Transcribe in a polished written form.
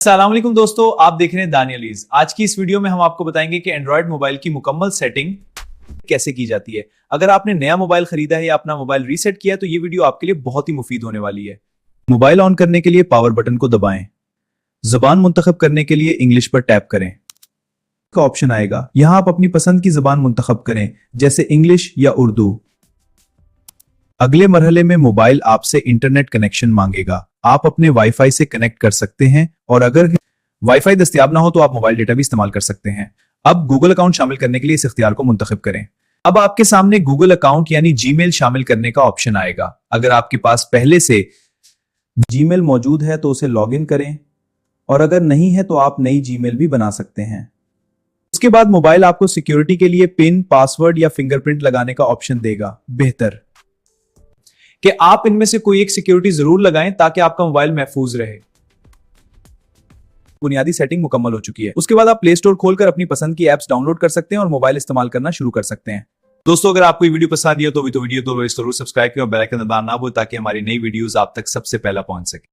अस्सलाम वालेकुम दोस्तों, आप देख रहे हैं दानियलीज। आज की इस वीडियो में हम आपको बताएंगे कि एंड्रॉयड मोबाइल की मुकम्मल सेटिंग कैसे की जाती है। अगर आपने नया मोबाइल खरीदा है या अपना मोबाइल रीसेट किया है तो ये वीडियो आपके लिए बहुत ही मुफीद होने वाली है। मोबाइल ऑन करने के लिए पावर बटन को दबाएं। जबान मुंतखब करने के लिए इंग्लिश पर टैप करें। का ऑप्शन आएगा, यहां आप अपनी पसंद की जबान मुंतखब करें, जैसे इंग्लिश या उर्दू। अगले मरहले में मोबाइल आपसे इंटरनेट कनेक्शन मांगेगा। आप अपने वाईफाई से कनेक्ट कर सकते हैं और अगर वाईफाई दस्तयाब ना हो तो आप मोबाइल डेटा भी इस्तेमाल कर सकते हैं। अब गूगल अकाउंट शामिल करने के लिए इस इख्तियार को मुंतखब करें। अब आपके सामने गूगल अकाउंट यानी जीमेल शामिल करने का ऑप्शन आएगा। अगर आपके पास पहले से जीमेल मौजूद है तो उसे लॉग इन करें और अगर नहीं है तो आप नई जीमेल भी बना सकते हैं। उसके बाद मोबाइल आपको सिक्योरिटी के लिए पिन, पासवर्ड या फिंगरप्रिंट लगाने का ऑप्शन देगा। बेहतर कि आप इनमें से कोई एक सिक्योरिटी जरूर लगाएं ताकि आपका मोबाइल महफूज रहे। बुनियादी सेटिंग मुकम्मल हो चुकी है। उसके बाद आप प्ले स्टोर खोलकर अपनी पसंद की एप्स डाउनलोड कर सकते हैं और मोबाइल इस्तेमाल करना शुरू कर सकते हैं। दोस्तों, अगर आपको ये वीडियो पसंद आई हो तो वीडियो जरूर सब्सक्राइब करें और बेल आइकन दबाना ना भूलें ताकि हमारी नई वीडियोस आप तक सबसे पहला पहुंच सके।